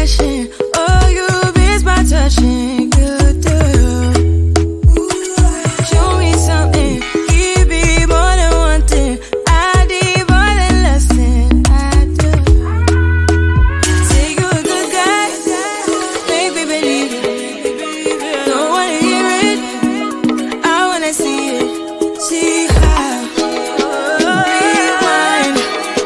rushing. Oh, you miss my touching. You do. Show me something. Give me more than one thing. I need more than less than I do. Say you're a good guy. Make me believe it. Don't wanna hear it. I wanna see it. See how. Rewind.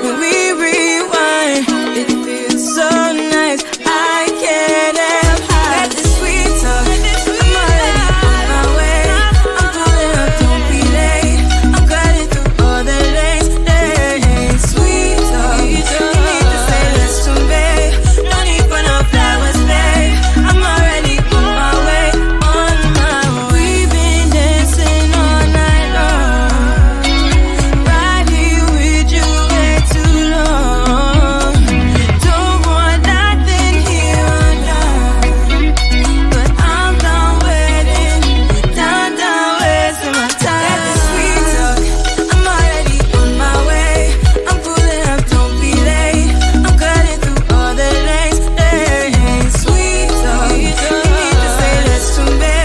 When we rewind, it feels so nice. I can't help how. Let the sweet talk. I'm already on my way. I'm pulling up, don't be late. I'm cutting through all the lanes. Hey, sweet talk. You need to say less to me. No need for no flowers, babe. I'm already on my way, on my way. We've been dancing all night long. Right here with you way too long. Don't want nothing here or now. But I'm done waiting, done wasting my time. Let the sweet talk. I'm already on my way. I'm pulling up, don't be late. I'm cutting through all the lanes. Hey, sweet talk. You need to say less to me.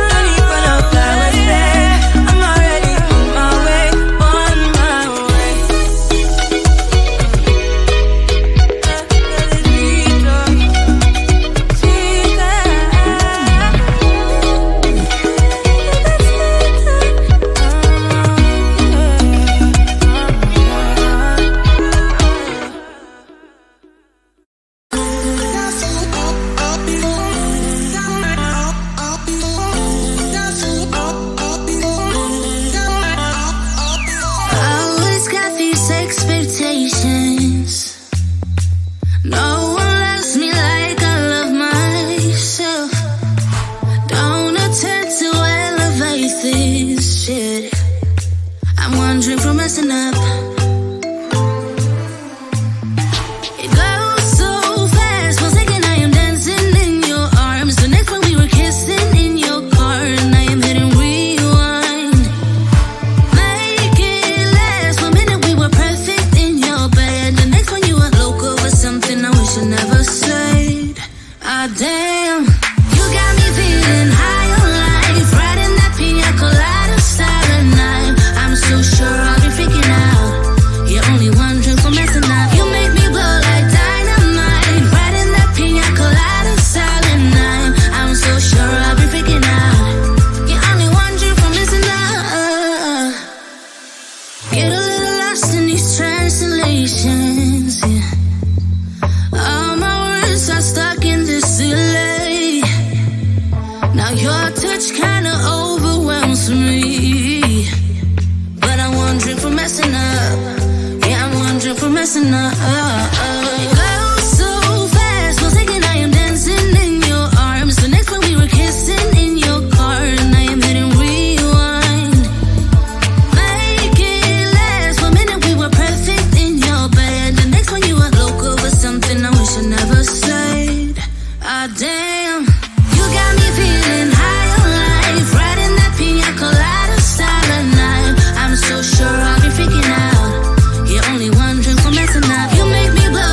No need for no flowers, babe. I'm already on my way, on my way. I always got these expectations. No one loves me like I love myself. Don't attempt to elevate this shit. I'm wondering from messing up. It goes so fast. 1 second I am dancing in your arms. The next one we were kissing in your car, and I am hitting rewind. Make it last. 1 minute we were perfect in your bed. The next one you were local for something I wish I never said. Ah damn, you got me feeling high on life, riding that pina colada style night. I'm so sure I'll be freaking out. You're only one drink from messing up. You make me blow like dynamite, riding that pina colada style night. I'm so sure I'll be freaking out. You're only one drink from messing up. Get a little lost in these translations, yeah. All my words are stuck in this delay. Now your touch kinda overwhelms me. But I'm wondering for messing up. Yeah, I'm wondering for messing up. It goes so fast. 1 second I am dancing in your arms. The next one we were kissing in your car, and I am hitting rewind. Make it last. 1 minute we were perfect in your bed. The next one you were local for something I wish I never said. Ah damn, you got me feeling high on life, riding that pina colada style night. I'm so sure I'll be freaking out. You're only one drink from messing up. You make me blow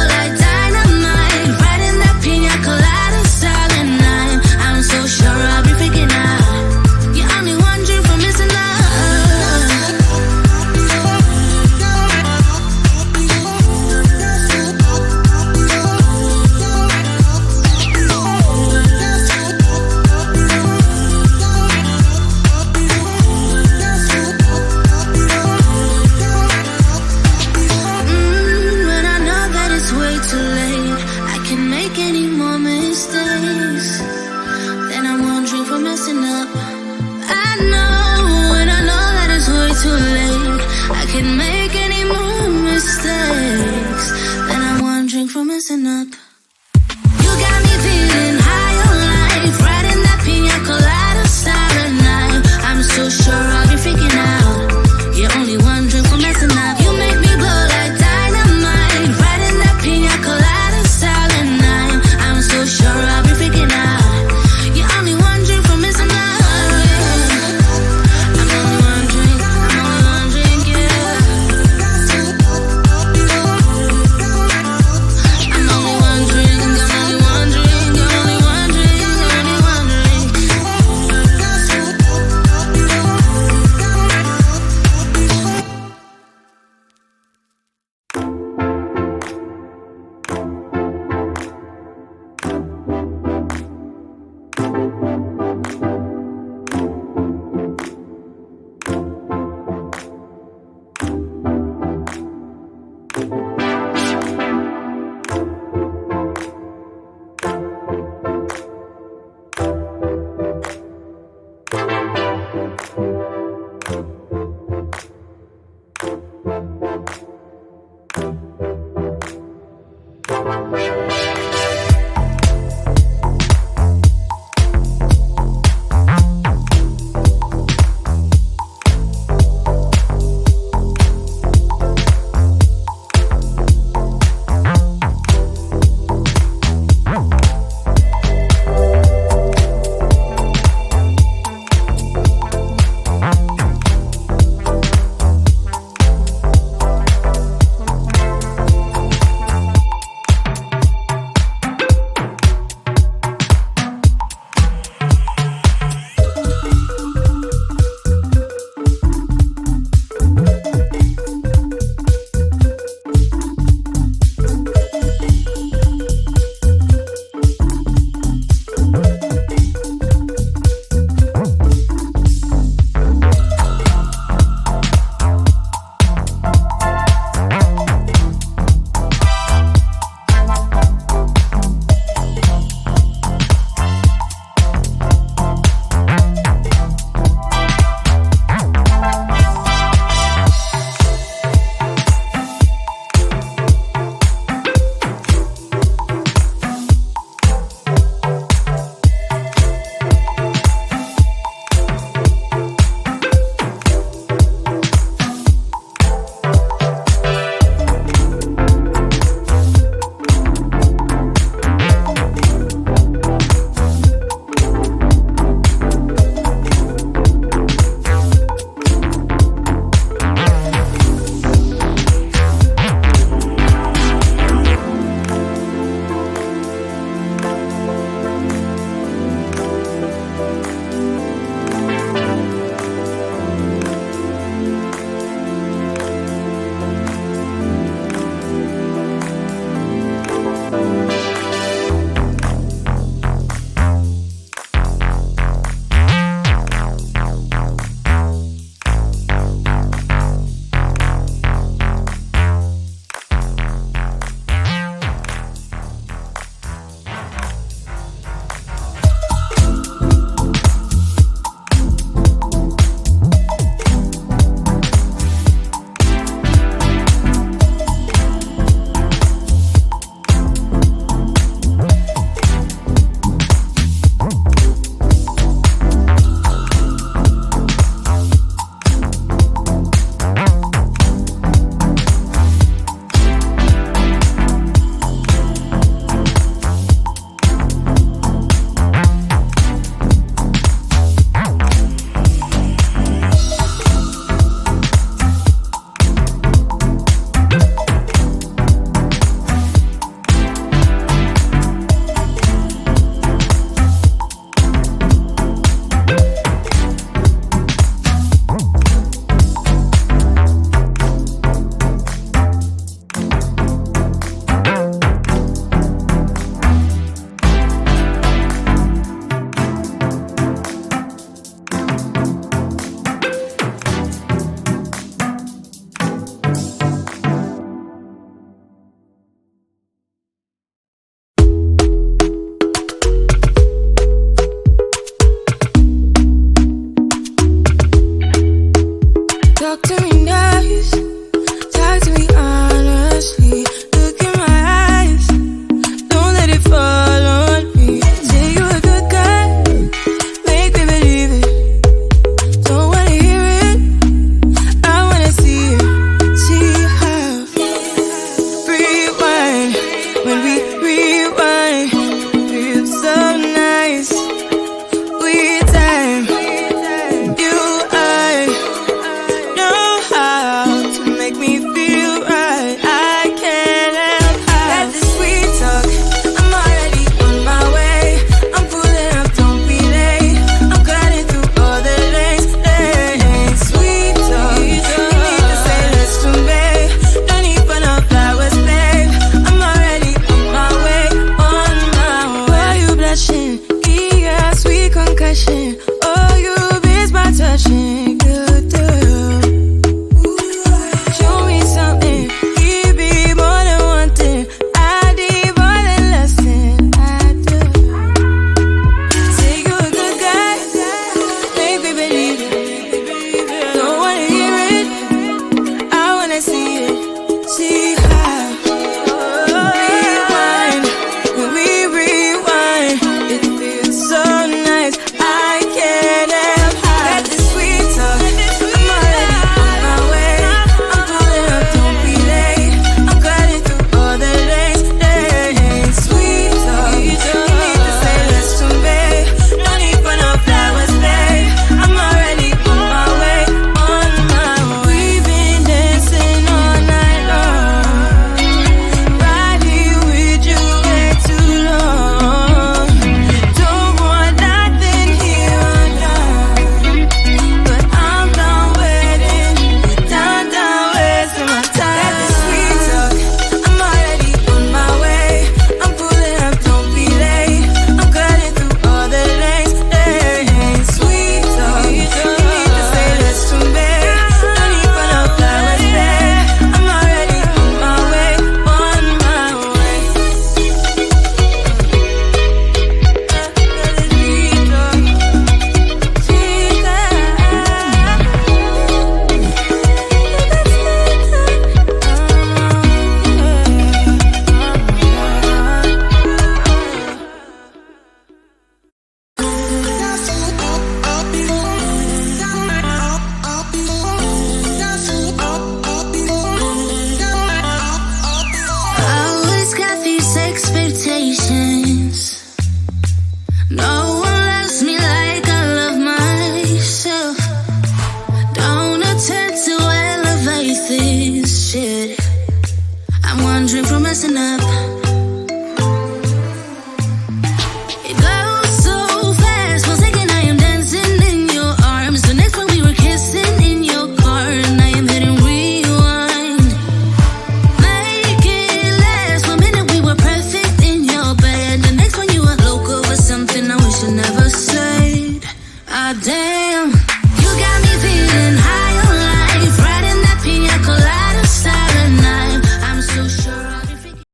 one drink from messing up.